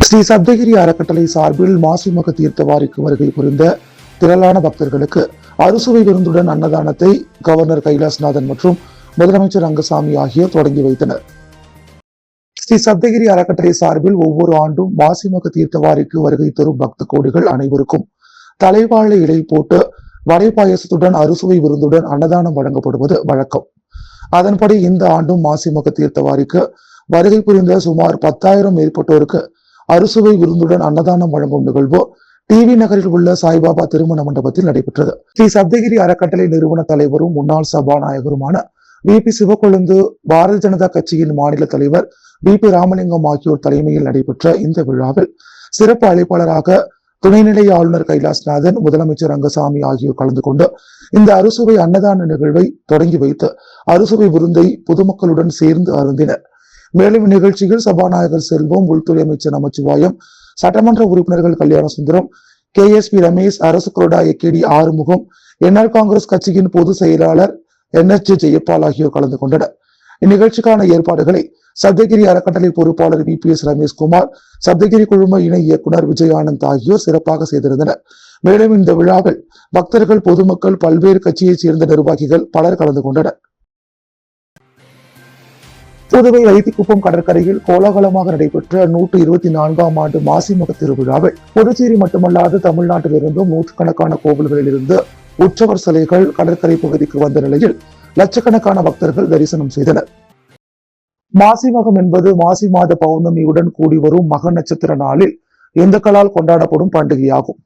ஸ்ரீ சப்தகிரி அறக்கட்டளை சார்பில் மாசிமக தீர்த்தவாரிக்கு வருகை புரிந்த திரளான பக்தர்களுக்கு அறுசுவை விருந்துடன் அன்னதானத்தை கவர்னர் கைலாசநாதன் மற்றும் முதலமைச்சர் ரங்கசாமி ஆகியோர் தொடங்கி வைத்தனர். ஸ்ரீ சப்தகிரி அறக்கட்டளை சார்பில் ஒவ்வொரு ஆண்டும் மாசிமக தீர்த்தவாரிக்கு வருகை தரும் பக்த கோடிகள் அனைவருக்கும் தலைவாழை இலை போட்டு வடை பாயசத்துடன் அறுசுவை விருந்துடன் அன்னதானம் வழங்கப்படுவது வழக்கம். அதன்படி இந்த ஆண்டும் மாசிமக தீர்த்தவாரிக்கு வருகை புரிந்த சுமார் 10,000 மேற்பட்டோருக்கு அறுசுவை விருந்துடன் அன்னதானம் வழங்கும் நிகழ்வு டிவி நகரில் உள்ள சாய்பாபா திருமண மண்டபத்தில் நடைபெற்றது. ஸ்ரீ சப்தகிரி அறக்கட்டளை நிறுவன தலைவரும் முன்னாள் சபாநாயகருமான VP சிவக்கொழுந்து, பாரதிய ஜனதா கட்சியின் மாநில தலைவர் VP ராமலிங்கம் ஆகியோர் தலைமையில் நடைபெற்ற இந்த விழாவில் சிறப்பு அழைப்பாளராக துணைநிலை ஆளுநர் கைலாசநாதன், முதலமைச்சர் ரங்கசாமி ஆகியோர் கலந்து கொண்டு இந்த அறுசுவை அன்னதான நிகழ்வை தொடங்கி வைத்து அறுசுவை விருந்தை பொதுமக்களுடன் சேர்ந்து அருந்தினர். மேலும் இந்நிகழ்ச்சியில் சபாநாயகர் செல்வம், உள்துறை அமைச்சர் நமச்சிவாயம், சட்டமன்ற உறுப்பினர்கள் கல்யாண சுந்தரம், KSP ரமேஷ், அரசு கொறடா AKD ஆறுமுகம், NR காங்கிரஸ் கட்சியின் பொதுச் செயலாளர் NSJ ஜெயபால் ஆகியோர் கலந்து கொண்டனர். இந்நிகழ்ச்சிக்கான ஏற்பாடுகளை சப்தகிரி அறக்கட்டளை பொறுப்பாளர் VPS ரமேஷ்குமார், சப்தகிரி குழும இணை இயக்குனர் விஜய் ஆனந்த் ஆகியோர் சிறப்பாக செய்திருந்தனர். மேலும் இந்த விழாவில் பக்தர்கள், பொதுமக்கள், பல்வேறு கட்சியைச் சேர்ந்த நிர்வாகிகள் பலர் கலந்து கொண்டனர். புதுவை வைத்திக்குப்பம் கடற்கரையில் கோலாகலமாக நடைபெற்ற 124ஆம் ஆண்டு மாசிமக திருவிழாவில் புதுச்சேரி மட்டுமல்லாது தமிழ்நாட்டிலிருந்தும் நூற்றுக்கணக்கான கோவில்களில் இருந்து உற்சவர் சிலைகள் கடற்கரை பகுதிக்கு வந்த நிலையில் லட்சக்கணக்கான பக்தர்கள் தரிசனம் செய்தனர். மாசிமகம் என்பது மாசி மாத பௌர்ணமியுடன் கூடி வரும் மக நட்சத்திர நாளில் இந்துக்களால் கொண்டாடப்படும் பண்டிகையாகும்.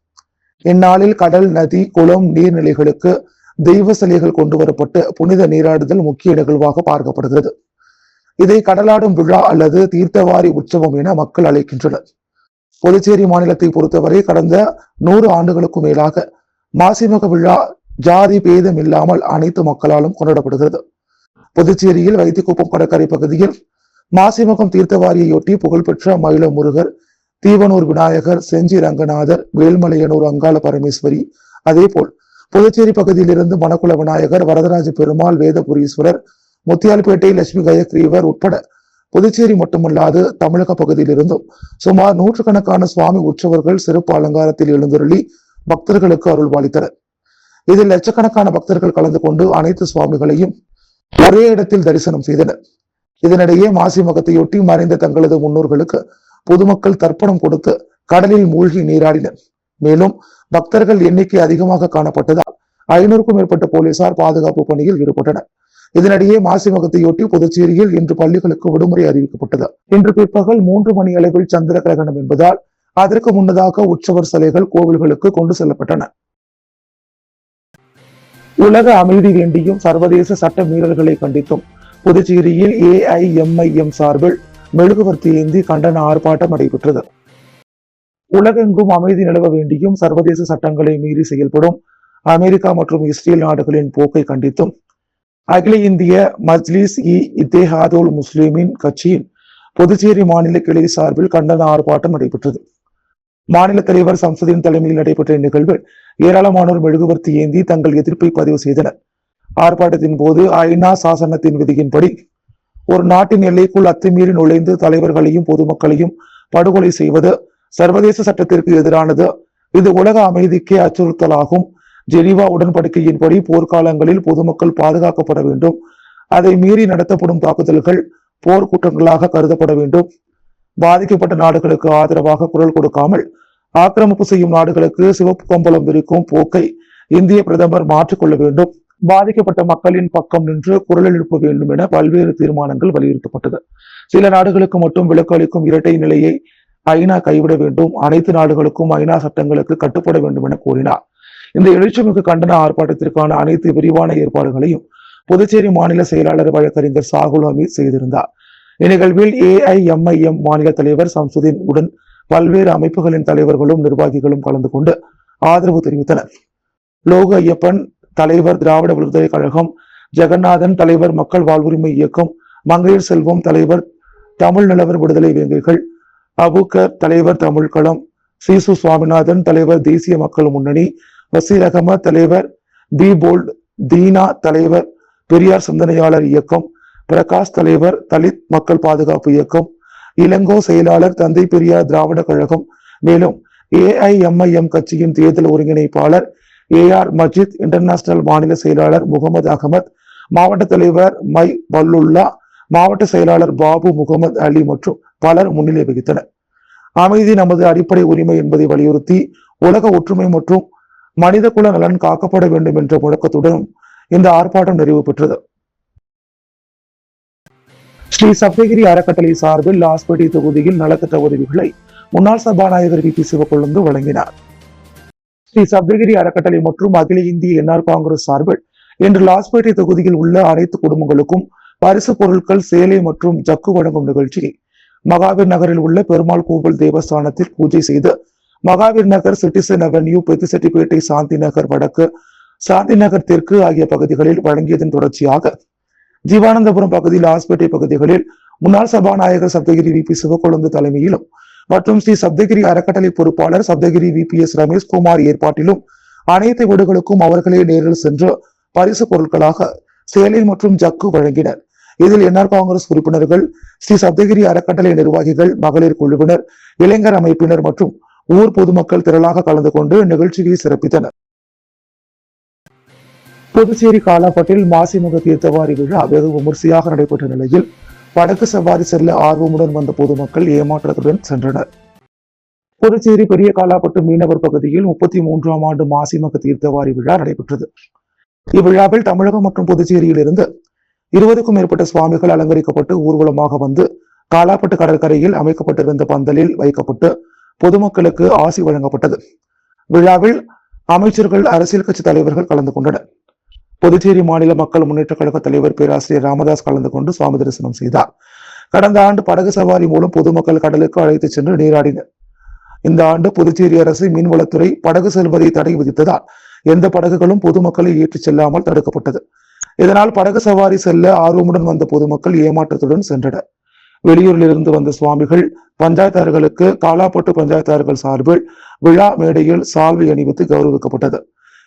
இந்நாளில் கடல், நதி, குளம், நீர்நிலைகளுக்கு தெய்வ சிலைகள் கொண்டு வரப்பட்டு புனித நீராடுதல் முக்கிய நிகழ்வாக பார்க்கப்படுகிறது. இதை கடலாடும் விழா அல்லது தீர்த்தவாரி உற்சவம் என மக்கள் அழைக்கின்றனர். புதுச்சேரி மாநிலத்தை பொறுத்தவரை கடந்த 100 ஆண்டுகளுக்கும் மேலாக மாசிமக விழா ஜாதி பேதம் இல்லாமல் அனைத்து மக்களாலும் கொண்டாடப்படுகிறது. புதுச்சேரியில் வைத்திக்குப்பம் கடற்கரை பகுதியில் மாசிமகம் தீர்த்தவாரியையொட்டி புகழ்பெற்ற மயில முருகர், தீவனூர் விநாயகர், செஞ்சி ரங்கநாதர், வேல்மலையனூர் அங்காள பரமேஸ்வரி, அதேபோல் புதுச்சேரி பகுதியிலிருந்து மணக்குள விநாயகர், வரதராஜ பெருமாள், வேதபுரீஸ்வரர், முத்தியால்பேட்டை லட்சுமி கயக்ரீவர் உட்பட புதுச்சேரி மட்டுமல்லாது தமிழக பகுதியிலிருந்தும் சுமார் 100கணக்கான சுவாமி உற்சவர்கள் சிறப்பு அலங்காரத்தில் எழுந்தருளி பக்தர்களுக்கு அருள்பாலித்தனர். இதில் லட்சக்கணக்கான பக்தர்கள் கலந்து கொண்டு அனைத்து சுவாமிகளையும் ஒரே இடத்தில் தரிசனம் செய்தனர். இதனிடையே மாசிமகத்தையொட்டி மறைந்த தங்களது முன்னோர்களுக்கு பொதுமக்கள் தர்ப்பணம் கொடுத்து கடலில் மூழ்கி நீராடினர். மேலும் பக்தர்கள் எண்ணிக்கை அதிகமாக காணப்பட்டதால் 500க்கும் மேற்பட்ட போலீசார் பாதுகாப்பு பணியில் ஈடுபட்டனர். இதனிடையே மாசிமகத்தையொட்டி புதுச்சேரியில் இன்று பள்ளிகளுக்கு விடுமுறை அறிவிக்கப்பட்டது. இன்று பிற்பகல் 3 மணி அளவில் சந்திர கிரகணம் என்பதால் அதற்கு முன்னதாக உற்சவர் சிலைகள் கோவில்களுக்கு கொண்டு செல்லப்பட்டன. உலக அமைதி வேண்டியும் சர்வதேச சட்ட மீறல்களை கண்டித்தும் புதுச்சேரியில் AIMIM சார்பில் மெழுகுவர்த்தி ஏந்தி கண்டன ஆர்ப்பாட்டம் நடைபெற்றது. உலகெங்கும் அமைதி நிலவ வேண்டியும் சர்வதேச சட்டங்களை மீறி செயல்படும் அமெரிக்கா மற்றும் இஸ்ரேல் நாடுகளின் போக்கை கண்டித்தும் அகில இந்திய மஜ்லிஸ்-இ-இத்தேஹாதுல் முஸ்லிமின் கட்சியின் புதுச்சேரி மாநில கிளை சார்பில் கண்டன ஆர்ப்பாட்டம் நடைபெற்றது. மாநில தலைவர் சம்சுதீன் தலைமையில் நடைபெற்ற இந்நிகழ்வில் ஏராளமானோர் மெழுகுவர்த்தி ஏந்தி தங்கள் எதிர்ப்பை பதிவு செய்தனர். ஆர்ப்பாட்டத்தின் போது ஐநா சாசனத்தின் விதியின்படி ஒரு நாட்டின் எல்லைக்குள் அத்துமீறி நுழைந்து தலைவர்களையும் பொதுமக்களையும் படுகொலை செய்வது சர்வதேச சட்டத்திற்கு எதிரானது. இது உலக அமைதிக்கே அச்சுறுத்தலாகும். ஜெனீவா உடன்படிக்கையின்படி போர்க்காலங்களில் பொதுமக்கள் பாதுகாக்கப்பட வேண்டும். அதை மீறி நடத்தப்படும் தாக்குதல்கள் போர் குற்றங்களாக கருதப்பட வேண்டும். பாதிக்கப்பட்ட நாடுகளுக்கு ஆதரவாக குரல் கொடுக்காமல் ஆக்கிரமிப்பு செய்யும் நாடுகளுக்கு சிவப்பு கம்பளம் விரிக்கும் போக்கை இந்திய பிரதமர் மாற்றிக்கொள்ள வேண்டும். பாதிக்கப்பட்ட மக்களின் பக்கம் நின்று குரல் எழுப்ப வேண்டும் என பல்வேறு தீர்மானங்கள் வலியுறுத்தப்பட்டது. சில நாடுகளுக்கு மட்டும் விலக்கு அளிக்கும் இரட்டை நிலையை ஐநா கைவிட வேண்டும். அனைத்து நாடுகளுக்கும் ஐநா சட்டங்களுக்கு கட்டுப்பட வேண்டும் என கூறினார். இந்த எழுச்சிமிகு கண்டன ஆர்ப்பாட்டத்திற்கான அனைத்து விரிவான ஏற்பாடுகளையும் புதுச்சேரி மாநில செயலாளர் வழக்கறிஞர் சாகுல் ஹமீத் செய்திருந்தார். இந்நிகழ்வில் AIMIM மாநில தலைவர் சம்சுதீன் உடன் பல்வேறு அமைப்புகளின் தலைவர்களும் நிர்வாகிகளும் கலந்து கொண்டு ஆதரவு தெரிவித்தனர். லோக ஐயப்பன் தலைவர் திராவிட விடுதலை கழகம், ஜெகநாதன் தலைவர் மக்கள் வாழ்வுரிமை இயக்கம், மங்கையர் செல்வம் தலைவர் தமிழ் நிலவர் விடுதலை வேங்கைகள், அபுக்கர் தலைவர் தமிழ் களம், சீசு சுவாமிநாதன் தலைவர் தேசிய மக்கள் முன்னணி, வசீர் அகமது தலைவர் பி போல்ட், தீனா தலைவர் பெரியார் சிந்தனையாளர் இயக்கம், பிரகாஷ் தலைவர் தலித் மக்கள் பாதுகாப்பு இயக்கம், இளங்கோ செயலாளர், தந்தை பெரியார் திராவிட கழகம். மேலும் ஏஐஎம்ஐஎம் கட்சியின் தேர்தல் ஒருங்கிணைப்பாளர் ஏஆர் மஜித், இன்டர்நேஷனல் மாநில செயலாளர் முகமது அகமது, மாவட்ட தலைவர் மை வல்லுல்லா, மாவட்ட செயலாளர் பாபு முகமது அலி மற்றும் பலர் முன்னிலை வகித்தனர். அமைதி நமது அடிப்படை உரிமை என்பதை வலியுறுத்தி உலக ஒற்றுமை மற்றும் மனித குல நலன் காக்கப்பட வேண்டும் என்ற முழக்கத்துடன் இந்த ஆர்ப்பாட்டம் நிறைவு பெற்றது. ஸ்ரீ சப்தகிரி அறக்கட்டளை சார்பில் லாஸ்பேட்டை தொகுதியில் நலத்திட்ட உதவிகளை முன்னாள் சபாநாயகர் வி பி சிவக்கொழுந்து வழங்கினார். ஸ்ரீ சப்தகிரி அறக்கட்டளை மற்றும் அகில இந்திய என்ஆர் காங்கிரஸ் சார்பில் இன்று லாஸ்பேட்டை தொகுதியில் உள்ள அனைத்து குடும்பங்களுக்கும் பரிசு பொருட்கள், சேலை மற்றும் ஜக்கு வழங்கும் நிகழ்ச்சி மகாவீர் நகரில் உள்ள பெருமாள் கோவில் தேவஸ்தானத்தில் பூஜை செய்து மகாவீர் நகர், சிட்டிசன் அவென்யூ, பெத்திசெட்டிப்பேட்டை, சாந்தி நகர் வடக்கு, சாந்தி நகர் தெற்கு ஆகிய பகுதிகளில் வழங்கியதன் தொடர்ச்சியாக ஜீவானந்தபுரம் பகுதியில், லாஸ்பேட்டை பகுதிகளில் முன்னாள் சபாநாயகர் சப்தகிரி வி பி சிவக்கொழுந்து தலைமையிலும் மற்றும் ஸ்ரீ சப்தகிரி அறக்கட்டளை பொறுப்பாளர் சப்தகிரி VPS ரமேஷ்குமார் ஏற்பாட்டிலும் அனைத்து வீடுகளுக்கும் அவர்களே நேரில் சென்று பரிசு பொருட்களாக சேலை மற்றும் ஜக்கு வழங்கினர். இதில் என்ஆர் காங்கிரஸ் உறுப்பினர்கள், ஸ்ரீ சப்தகிரி அறக்கட்டளை நிர்வாகிகள், மகளிர் குழுவினர், இளைஞர் அமைப்பினர் மற்றும் ஊர் பொதுமக்கள் திரளாக கலந்து கொண்டு நிகழ்ச்சியை சிறப்பித்தனர். புதுச்சேரி காலாப்பட்டில் மாசிமக தீர்த்தவாரி விழா வெகு விமர்சையாக நடைபெற்ற நிலையில் படகு சவாரி செல்ல ஆர்வமுடன் வந்த பொதுமக்கள் ஏமாற்றத்துடன் சென்றனர். புதுச்சேரி பெரிய காலாப்பட்டு மீனவர் பகுதியில் 33ஆம் ஆண்டு மாசிமக தீர்த்தவாரி விழா நடைபெற்றது. இவ்விழாவில் தமிழகம் மற்றும் புதுச்சேரியில் இருந்து 20க்கும் மேற்பட்ட சுவாமிகள் அலங்கரிக்கப்பட்டு ஊர்வலமாக வந்து காலாப்பட்டு கடற்கரையில் அமைக்கப்பட்டிருந்த பந்தலில் வைக்கப்பட்டு பொதுமக்களுக்கு ஆசி வழங்கப்பட்டது. விழாவில் அமைச்சர்கள், அரசியல் கட்சி தலைவர்கள் கலந்து கொண்டனர். புதுச்சேரி மாநில மக்கள் முன்னேற்ற கழக தலைவர் பேராசிரியர் ராமதாஸ் கலந்து கொண்டு சுவாமி தரிசனம் செய்தார். கடந்த ஆண்டு படகு சவாரி மூலம் பொதுமக்கள் கடலுக்கு அழைத்து சென்று நீராடினர். இந்த ஆண்டு புதுச்சேரி அரசு மீன்வளத்துறை படகு செல்வதை தடை விதித்ததால் எந்த படகுகளும் பொதுமக்களை ஏற்றிச் செல்லாமல் தடுக்கப்பட்டது. இதனால் படகு சவாரி செல்ல ஆர்வமுடன் வந்த பொதுமக்கள் ஏமாற்றத்துடன் சென்றனர். வெளியூரில் இருந்து வந்த சுவாமிகள் பஞ்சாயத்தார்களுக்கு காலாப்பட்டு பஞ்சாயத்தார்கள் சார்பில் விழா மேடையில் சால்வை அணிவித்து கௌரவிக்கப்பட்டது.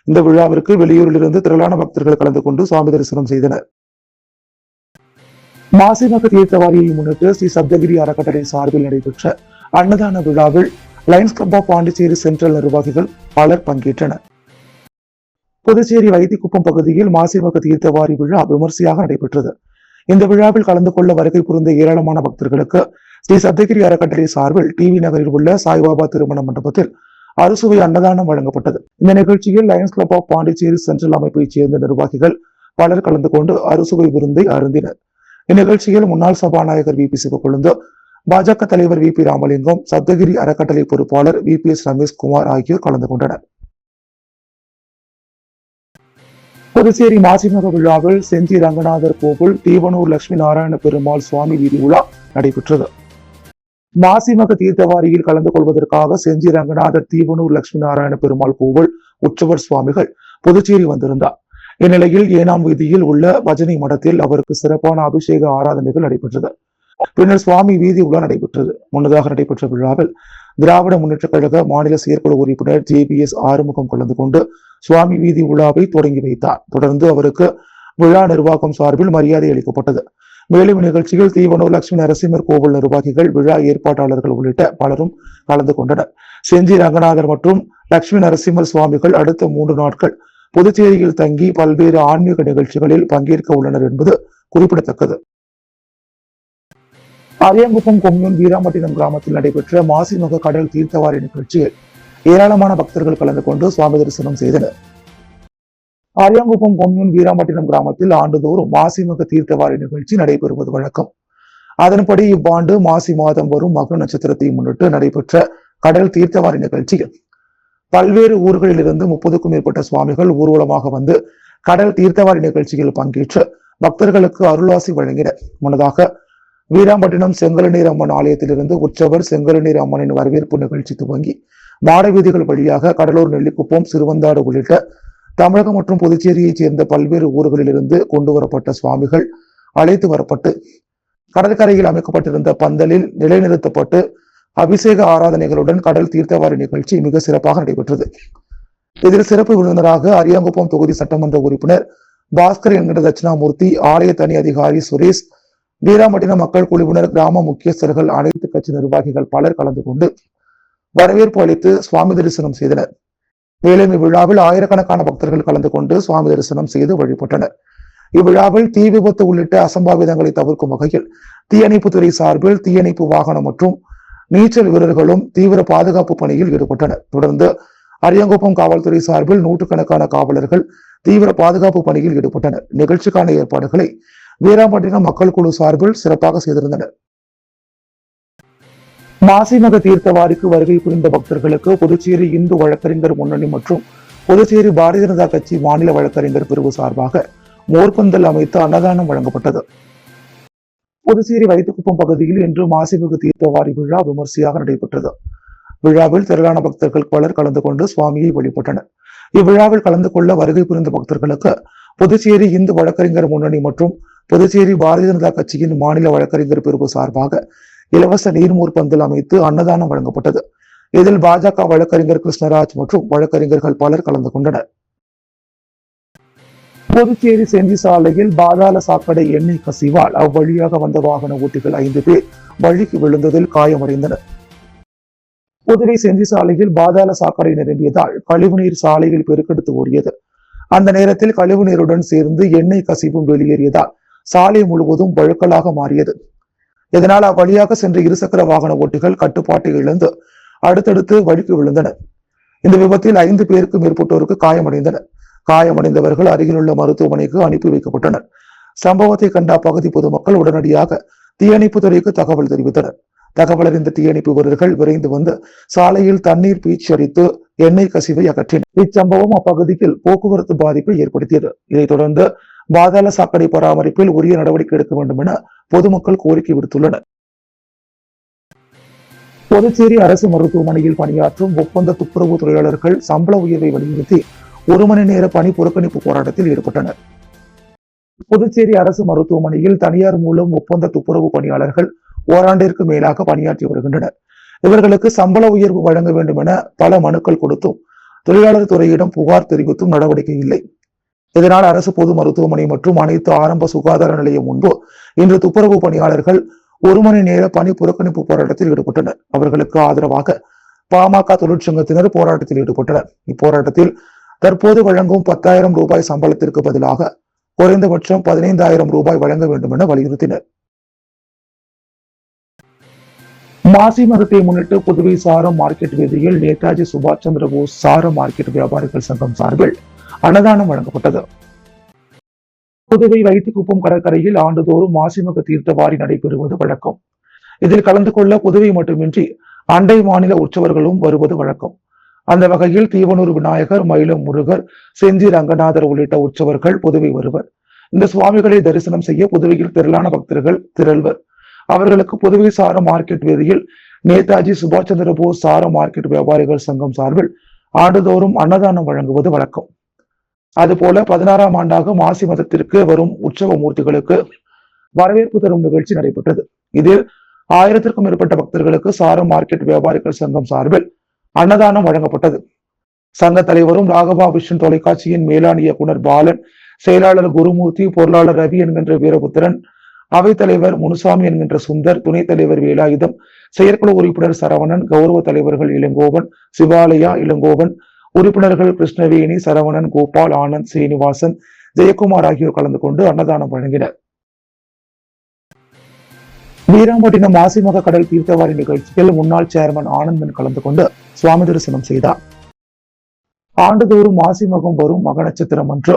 இந்த விழாவிற்கு வெளியூரில் இருந்து திரளான பக்தர்கள் கலந்து கொண்டு சுவாமி தரிசனம் செய்தனர். மாசிமக தீர்த்தவாரியை முன்னிட்டு ஸ்ரீ சப்தகிரி அறக்கட்டளை சார்பில் நடைபெற்ற அன்னதான விழாவில் Lions club of Pondicherry central நிர்வாகிகள் பலர் பங்கேற்றனர். புதுச்சேரி வைத்திக்குப்பம் பகுதியில் மாசிமக தீர்த்தவாரி விழா விமர்சையாக நடைபெற்றது. இந்த விழாவில் கலந்து கொள்ள வருகை புரிந்த ஏராளமான பக்தர்களுக்கு ஸ்ரீ சப்தகிரி அறக்கட்டளை சார்பில் டிவி நகரில் உள்ள சாய்பாபா திருமண மண்டபத்தில் அறுசுவை அன்னதானம் வழங்கப்பட்டது. இந்த நிகழ்ச்சியில் Lions club of Pondicherry central அமைப்பைச் சேர்ந்த நிர்வாகிகள் பலர் கலந்து கொண்டு அறுசுவை விருந்தை அருந்தினர். இந்நிகழ்ச்சியில் முன்னாள் சபாநாயகர் வி பி சிவக்கொழுந்து, பாஜக தலைவர் வி பி ராமலிங்கம், சப்தகிரி அறக்கட்டளை பொறுப்பாளர் VPS ரமேஷ்குமார் ஆகியோர் கலந்து கொண்டனர். புதுச்சேரி மாசிமக விழாவில் செஞ்சி ரங்கநாதர் கோவில், தீவனூர் லட்சுமி நாராயண பெருமாள் சுவாமி வீதி உலா நடைபெற்றது. மாசிமக தீர்த்தவாரியில் கலந்து கொள்வதற்காக செஞ்சி ரங்கநாதர், தீவனூர் லட்சுமி நாராயண பெருமாள் கோவில் உற்சவர் சுவாமிகள் புதுச்சேரி வந்திருந்தார். இந்நிலையில் ஏனாம் வீதியில் உள்ள பஜனை மடத்தில் அவருக்கு சிறப்பான அபிஷேக ஆராதனைகள் நடைபெற்றது. பின்னர் சுவாமி வீதி உலா நடைபெற்றது. முன்னதாக நடைபெற்ற விழாவில் திராவிட முன்னேற்ற கழக மாநில செயற்குழு உறுப்பினர் JBS ஆறுமுகம் கலந்து கொண்டு சுவாமி வீதி உலாவை தொடங்கி வைத்தார். தொடர்ந்து அவருக்கு விழா நிர்வாகம் சார்பில் மரியாதை அளிக்கப்பட்டது. மேலும் இந்நிகழ்ச்சியில் தீவனூர் லட்சுமி நரசிம்மர் கோவில் நிர்வாகிகள், விழா ஏற்பாட்டாளர்கள் உள்ளிட்ட பலரும் கலந்து கொண்டனர். செஞ்சி ரங்கநாதர் மற்றும் லட்சுமி நரசிம்மர் சுவாமிகள் அடுத்த 3 நாட்கள் புதுச்சேரியில் தங்கி பல்வேறு ஆன்மீக நிகழ்ச்சிகளில் பங்கேற்க உள்ளனர் என்பது குறிப்பிடத்தக்கது. அரியாங்குப்பம் கொம்யூன் வீராம்பட்டினம் கிராமத்தில் நடைபெற்ற மாசிமக கடல் தீர்த்தவாரி நிகழ்ச்சியில் ஏராளமான பக்தர்கள் கலந்து கொண்டு சுவாமி தரிசனம் செய்தனர். அரியாங்குப்பம் கொம்யூன் வீராம்பட்டினம் கிராமத்தில் ஆண்டுதோறும் மாசிமக தீர்த்தவாரி நிகழ்ச்சி நடைபெறுவது வழக்கம். அதன்படி இவ்வாண்டு மாசி மாதம் வரும் மக நட்சத்திரத்தை முன்னிட்டு நடைபெற்ற கடல் தீர்த்தவாரி நிகழ்ச்சியில் பல்வேறு ஊர்களில் இருந்து 30க்கும் மேற்பட்ட சுவாமிகள் ஊர்வலமாக வந்து கடல் தீர்த்தவாரி நிகழ்ச்சியில் பங்கேற்று பக்தர்களுக்கு அருளாசி வழங்கினர். முன்னதாக வீராம்பட்டினம் செங்கலநீர் அம்மன் ஆலயத்திலிருந்து உற்சவர் செங்கலநீர் அம்மனின் வரவேற்பு நிகழ்ச்சி துவங்கி மாட வீதிகள் வழியாக கடலூர், நெல்லிக்குப்பம், சிறுவந்தாடு உள்ளிட்ட தமிழகம் மற்றும் புதுச்சேரியைச் சேர்ந்த பல்வேறு ஊர்களில் இருந்து கொண்டு வரப்பட்ட சுவாமிகள் அழைத்து வரப்பட்டு கடற்கரையில் அமைக்கப்பட்டிருந்த பந்தலில் நிலைநிறுத்தப்பட்டு அபிஷேக ஆராதனைகளுடன் கடல் தீர்த்தவாரி நிகழ்ச்சி மிக சிறப்பாக நடைபெற்றது. இதில் சிறப்பு விருந்தினராக அரியாங்குப்பம் தொகுதி சட்டமன்ற உறுப்பினர் பாஸ்கர் என்கிற தட்சிணாமூர்த்தி, ஆலய தனி அதிகாரி சுரேஷ், வீராம்பட்டினம் மக்கள் குழுவினர், கிராம முக்கியஸ்தர்கள், அனைத்து அரசியல் கட்சி நிர்வாகிகள் பலர் கலந்து கொண்டு வரவேற்பு அளித்து சுவாமி தரிசனம் செய்தனர். மேலும் இவ்விழாவில் ஆயிரக்கணக்கான பக்தர்கள் கலந்து கொண்டு சுவாமி தரிசனம் செய்து வழிபட்டனர். இவ்விழாவில் தீ விபத்து உள்ளிட்ட அசம்பாவிதங்களை தவிர்க்கும் வகையில் தீயணைப்புத்துறை சார்பில் தீயணைப்பு வாகனம் மற்றும் நீச்சல் வீரர்களும் தீவிர பாதுகாப்பு பணியில் ஈடுபட்டனர். தொடர்ந்து அரியாங்குப்பம் காவல்துறை சார்பில் நூற்றுக்கணக்கான காவலர்கள் தீவிர பாதுகாப்பு பணியில் ஈடுபட்டனர். நிகழ்ச்சிக்கான ஏற்பாடுகளை வீராம்பட்டினம் மக்கள் குழு சார்பில் சிறப்பாக செய்திருந்தனர். மாசிமக தீர்த்தவாரிக்கு வருகை புரிந்த பக்தர்களுக்கு புதுச்சேரி இந்து வழக்கறிஞர் முன்னணி மற்றும் புதுச்சேரி பாரதிய ஜனதா கட்சி மாநில வழக்கறிஞர் பிரிவு சார்பாக மோர்பந்தல் அமைத்து அன்னதானம் வழங்கப்பட்டது. புதுச்சேரி வைத்துக்குப்பம் பகுதியில் இன்று மாசிமக தீர்த்தவாரி விழா விமர்சையாக நடைபெற்றது. விழாவில் திரளான பக்தர்கள் பலர் கலந்து கொண்டு சுவாமியை வழிபட்டனர். இவ்விழாவில் கலந்து கொள்ள வருகை புரிந்த பக்தர்களுக்கு புதுச்சேரி இந்து வழக்கறிஞர் முன்னணி மற்றும் புதுச்சேரி பாரதிய ஜனதா கட்சியின் மாநில வழக்கறிஞர் பிரிவு சார்பாக இலவச நீர்மூர் பந்தல் அமைத்து அன்னதானம் வழங்கப்பட்டது. இதில் பாஜக வழக்கறிஞர் கிருஷ்ணராஜ் மற்றும் வழக்கறிஞர்கள் பலர் கலந்து கொண்டனர். புதுச்சேரி செஞ்சி சாலையில் பாதாள சாக்கடை எண்ணெய் கசிவால் அவ்வழியாக வந்த வாகன ஓட்டிகள் 5 பேர் வழிக்கு விழுந்ததில் காயமடைந்தனர். புதுவை செஞ்சி சாலையில் பாதாள சாக்கடை நிரம்பியதால் கழிவுநீர் சாலையில் பெருக்கெடுத்து ஓடியது. அந்த நேரத்தில் கழிவுநீருடன் சேர்ந்து எண்ணெய் கசிவும் வெளியேறியதால் சாலை முழுவதும் வழுக்கலாக மாறியது. இதனால் அவ்வழியாக சென்ற இருசக்கர வாகன ஓட்டிகள் கட்டுப்பாட்டை இழந்து அடுத்தடுத்து வழிக்கு விழுந்தனர். இந்த விபத்தில் 5 பேருக்கு மேற்பட்டோருக்கு காயமடைந்தனர். காயமடைந்தவர்கள் அருகிலுள்ள மருத்துவமனைக்கு அனுப்பி வைக்கப்பட்டனர். சம்பவத்தை கண்ட அப்பகுதி பொதுமக்கள் உடனடியாக தீயணைப்பு துறைக்கு தகவல் தெரிவித்தனர். தகவல் அறிந்த தீயணைப்பு வீரர்கள் விரைந்து வந்து சாலையில் தண்ணீர் பீச்சி அடித்து எண்ணெய் கசிவை அகற்றினர். இச்சம்பவம் அப்பகுதியில் போக்குவரத்து பாதிப்பை ஏற்படுத்தியது. இதைத் தொடர்ந்து பாதாள சாக்கடை பராமரிப்பில் உரிய நடவடிக்கை எடுக்க வேண்டும் என பொதுமக்கள் கோரிக்கை விடுத்துள்ளனர். புதுச்சேரி அரசு மருத்துவமனையில் பணியாற்றும் ஒப்பந்த துப்புரவு தொழிலாளர்கள் சம்பள உயர்வை வலியுறுத்தி 1 மணி நேர பணி புறக்கணிப்பு போராட்டத்தில் ஈடுபட்டனர். புதுச்சேரி அரசு மருத்துவமனையில் தனியார் மூலம் ஒப்பந்த துப்புரவு பணியாளர்கள் ஓராண்டிற்கு மேலாக பணியாற்றி வருகின்றனர். இவர்களுக்கு சம்பள உயர்வு வழங்க வேண்டும் என பல மனுக்கள் கொடுத்தும் தொழிலாளர் துறையிடம் புகார் தெரிவித்தும் நடவடிக்கை இல்லை. இதனால் அரசு பொது மருத்துவமனை மற்றும் அனைத்து ஆரம்ப சுகாதார நிலையம் முன்பு இன்று துப்புரவு பணியாளர்கள் 1 மணி நேர பணி புறக்கணிப்பு போராட்டத்தில் ஈடுபட்டனர். அவர்களுக்கு ஆதரவாக பாமக தொழிற்சங்கத்தினர் போராட்டத்தில் ஈடுபட்டனர். இப்போராட்டத்தில் தற்போது வழங்கும் 10,000 ரூபாய் சம்பளத்திற்கு பதிலாக குறைந்தபட்சம் 15,000 ரூபாய் வழங்க வேண்டும் என வலியுறுத்தினர். மாசி மகத்தை முன்னிட்டு புதுவை சாரம் மார்க்கெட் வீதியில் நேதாஜி சுபாஷ் சந்திர போஸ் சாரம் மார்க்கெட் வியாபாரிகள் சங்கம் சார்பில் அன்னதானம் வழங்கப்பட்டது. புதுவை வைத்திக்குப்பம் கடற்கரையில் ஆண்டுதோறும் மாசிமக தீர்த்தவாரி நடைபெறுவது வழக்கம். இதில் கலந்து கொள்ள புதுவை மட்டுமின்றி அண்டை மாநில உற்சவர்களும் வருவது வழக்கம். அந்த வகையில் தீவனூர் விநாயகர், மயிலம் முருகர், செஞ்சி ரங்கநாதர் உள்ளிட்ட உற்சவர்கள் புதுவை வருவர். இந்த சுவாமிகளை தரிசனம் செய்ய புதுவையில் திரளான பக்தர்கள் திரள்வர். அவர்களுக்கு புதுவை சாரம் மார்க்கெட் வீதியில் நேதாஜி சுபாஷ் சந்திர போஸ் சாரம் மார்க்கெட் வியாபாரிகள் சங்கம் சார்பில் ஆண்டுதோறும் அன்னதானம் வழங்குவது வழக்கம். அதுபோல 16ஆம் ஆண்டாக மாசி மதத்திற்கு வரும் உற்சவ மூர்த்திகளுக்கு வரவேற்பு தரும் நிகழ்ச்சி நடைபெற்றது. இதில் 1000க்கும் மேற்பட்ட பக்தர்களுக்கு சாரம் மார்க்கெட் வியாபாரிகள் சங்கம் சார்பில் அன்னதானம் வழங்கப்பட்டது. சங்க தலைவரும் ராகவா விஷன் தொலைக்காட்சியின் மேலாண் இயக்குனர் பாலன், செயலாளர் குருமூர்த்தி, பொருளாளர் ரவி என்கின்ற வீரபுத்திரன், அவைத்தலைவர் முனுசாமி என்கின்ற சுந்தர், துணைத் தலைவர் வேலாயுதம், செயற்குழு உறுப்பினர் சரவணன், கௌரவ தலைவர்கள் இளங்கோவன், சிவாலயா, இளங்கோவன், உறுப்பினர்கள் கிருஷ்ணவேணி, சரவணன், கோபால், ஆனந்த், சீனிவாசன், ஜெயக்குமார் ஆகியோர் கலந்து கொண்டு அன்னதானம் வழங்கினர். வீராம்பட்டினம் மாசிமக கடல் தீர்த்தவாரி நிகழ்ச்சியில் முன்னாள் சேர்மன் ஆனந்தன் கலந்து கொண்டு சுவாமி தரிசனம் செய்தார். ஆண்டுதோறும் மாசிமகம் வரும் மக நட்சத்திரம் அன்று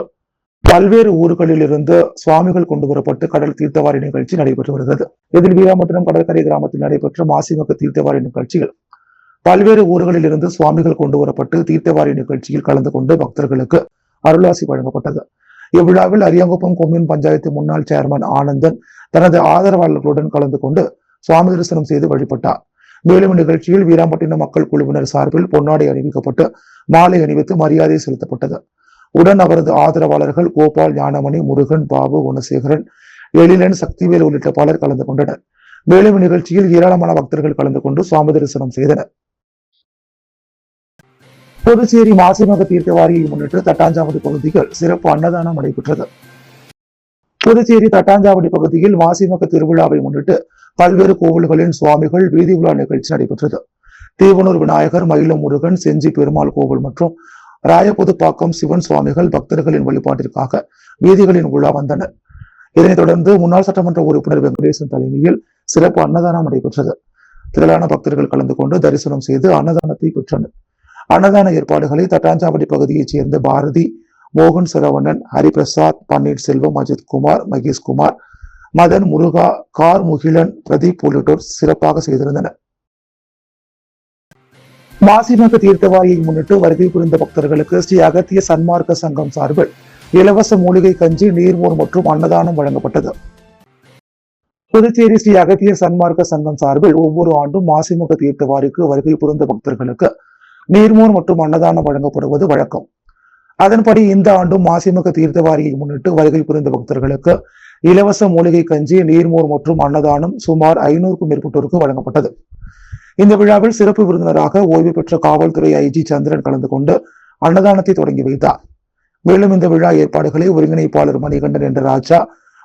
பல்வேறு ஊர்களில் இருந்து சுவாமிகள் கொண்டு வரப்பட்டு கடல் தீர்த்தவாரி நிகழ்ச்சி நடைபெற்று வருகிறது. இதில் வீராம்பட்டினம் கடற்கரை கிராமத்தில் நடைபெற்ற மாசிமக தீர்த்தவாரி நிகழ்ச்சியில் பல்வேறு ஊர்களில் இருந்து சுவாமிகள் கொண்டு வரப்பட்டு தீர்த்தவாரி நிகழ்ச்சியில் கலந்து கொண்டு பக்தர்களுக்கு அருளாசி வழங்கப்பட்டது. இவ்விழாவில் அரியாங்குப்பம் கொம்யூன் பஞ்சாயத்து முன்னாள் சேர்மன் ஆனந்தன் தனது ஆதரவாளர்களுடன் கலந்து கொண்டு சுவாமி தரிசனம் செய்து வழிபட்டார். மேலும் நிகழ்ச்சியில் வீராம்பட்டினம் மக்கள் குழுவினர் சார்பில் பொன்னாடை அணிவிக்கப்பட்டு மாலை அணிவித்து மரியாதை செலுத்தப்பட்டது. உடன் அவரது ஆதரவாளர்கள் கோபால், ஞானமணி, முருகன், பாபு, குணசேகரன், எழிலன், சக்திவேல் உள்ளிட்ட பலர் கலந்து கொண்டனர். மேலும் நிகழ்ச்சியில் ஏராளமான பக்தர்கள் கலந்து கொண்டு சுவாமி தரிசனம் செய்தனர். புதுச்சேரி மாசிமக தீர்த்தவாரியை முன்னிட்டு தட்டாஞ்சாவடி பகுதியில் சிறப்பு அன்னதானம் நடைபெற்றது. புதுச்சேரி தட்டாஞ்சாவடி பகுதியில் மாசிமக திருவிழாவை முன்னிட்டு பல்வேறு கோவில்களின் சுவாமிகள் வீதி உலா நிகழ்ச்சி நடைபெற்றது. தீவனூர் விநாயகர், மயிலம் முருகன், செஞ்சி பெருமாள் கோவில் மற்றும் ராயபுதுப்பாக்கம் சிவன் சுவாமிகள் பக்தர்களின் வழிபாட்டிற்காக வீதிகளின் உலா வந்தனர். இதனைத் தொடர்ந்து முன்னாள் சட்டமன்ற உறுப்பினர் வெங்கடேசன் தலைமையில் சிறப்பு அன்னதானம் நடைபெற்றது. திரளான பக்தர்கள் கலந்து கொண்டு தரிசனம் செய்து அன்னதானத்தை பெற்றனர். அன்னதான ஏற்பாடுகளை தட்டாஞ்சாவடி பகுதியைச் சேர்ந்த பாரதி, மோகன், சரவணன், ஹரிபிரசாத், பன்னீர்செல்வம், அஜித் குமார், மகேஷ்குமார், மதன், முருகா, கார் முகிலன், பிரதீப் உள்ளிட்டோர் சிறப்பாக செய்திருந்தனர். மாசிமக தீர்த்தவாரியை முன்னிட்டு வருகை புரிந்த பக்தர்களுக்கு ஸ்ரீ அகத்திய சன்மார்க்க சங்கம் சார்பில் இலவச மூலிகை கஞ்சி, நீர்மோர் மற்றும் அன்னதானம் வழங்கப்பட்டது. புதுச்சேரி ஸ்ரீ அகத்திய சன்மார்க்க சங்கம் சார்பில் ஒவ்வொரு ஆண்டும் மாசிமக தீர்த்தவாரிக்கு வருகை புரிந்த பக்தர்களுக்கு நீர்மோர் மற்றும் அன்னதானம் வழங்கப்படுவது வழக்கம். அதன்படி இந்த ஆண்டும் மாசிமக தீர்த்தவாரியை முன்னிட்டு வருகை புரிந்த பக்தர்களுக்கு இலவச மூலிகை கஞ்சி, நீர்மோர் மற்றும் அன்னதானம் சுமார் 500க்கும் மேற்பட்டோருக்கு வழங்கப்பட்டது. இந்த விழாவில் சிறப்பு விருந்தினராக ஓய்வு பெற்ற காவல்துறை ஐஜி சந்திரன் கலந்து கொண்டு அன்னதானத்தை தொடங்கி வைத்தார். மேலும் இந்த விழா ஏற்பாடுகளை ஒருங்கிணைப்பாளர் மணிகண்டன் என்ற ராஜா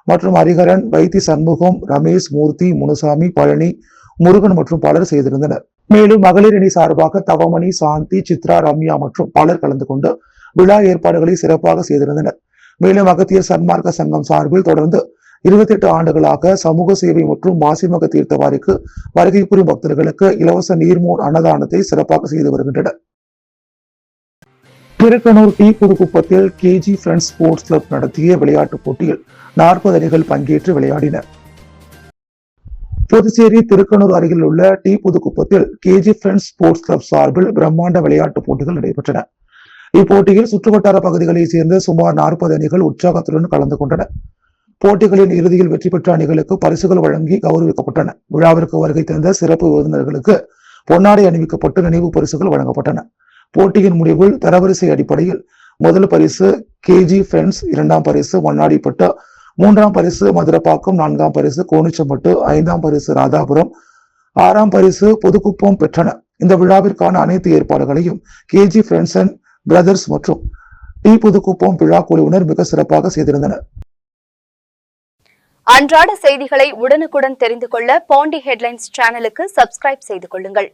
மற்றும் ஹரிஹரன், வைத்தி சண்முகம், ரமேஷ், மூர்த்தி, முனுசாமி, பழனி, முருகன் மற்றும் பலர் செய்திருந்தனர். மேலும் மகளிர் அணி சார்பாக தவமணி, சாந்தி, சித்ரா, ரம்யா மற்றும் பலர் கலந்து கொண்டு விழா ஏற்பாடுகளை சிறப்பாக செய்திருந்தனர். மேலும் அகத்தியர் சன்மார்க்க சங்கம் சார்பில் தொடர்ந்து 28 ஆண்டுகளாக சமூக சேவை மற்றும் மாசிமக தீர்த்தவாரிக்கு வருகை புரியும் பக்தர்களுக்கு இலவச நீர்மோர் அன்னதானத்தை சிறப்பாக செய்து வருகின்றனர். திருக்கனூர் டி புதுக்குப்பத்தில் கேஜி ஃப்ரெண்ட்ஸ் ஸ்போர்ட்ஸ் கிளப் நடத்திய விளையாட்டுப் போட்டியில் 40 அணிகள் பங்கேற்று விளையாடினர். புதுச்சேரி திருக்கனூர் அருகில் உள்ள டி புதுக்குப்பத்தில் கேஜி ஃப்ரெண்ட்ஸ் ஸ்போர்ட்ஸ் கிளப் சார்பில் பிரம்மாண்ட விளையாட்டுப் போட்டிகள் நடைபெற்றன. இப்போட்டியில் சுற்றுவட்டார பகுதிகளைச் சேர்ந்த சுமார் 40 அணிகள் உற்சாகத்துடன் கலந்து கொண்டன. போட்டிகளின் இறுதியில் வெற்றி பெற்ற அணிகளுக்கு பரிசுகள் வழங்கி கௌரவிக்கப்பட்டன. விழாவிற்கு வருகை தந்த சிறப்பு விருந்தினர்களுக்கு பொன்னாடை அணிவிக்கப்பட்டு நினைவு பரிசுகள் வழங்கப்பட்டன. போட்டியின் முடிவில் தரவரிசை அடிப்படையில் முதல் பரிசு கேஜி ஃப்ரெண்ட்ஸ், 2ஆம் பரிசு மண்ணாடிப்பட்டு, 3ஆம் பரிசு மதுரப்பாக்கம், 4ஆம் பரிசு கோணிச்சம்பட்டு, 5ஆம் பரிசு ராதாபுரம், 6ஆம் பரிசு புதுக்குப்பம் பெற்றன. இந்த விழாவிற்கான அனைத்து ஏற்பாடுகளையும் கேஜி ஃப்ரெண்ட்ஸ் அண்ட் பிரதர்ஸ் மற்றும் டி புதுக்குப்பம் விழா குழுவினர் மிக சிறப்பாக செய்திருந்தனர். அன்றாட செய்திகளை உடனுக்குடன் தெரிந்து கொள்ள பாண்டி ஹெட்லைன்ஸ் சேனலுக்கு சப்ஸ்கிரைப் செய்து கொள்ளுங்கள்.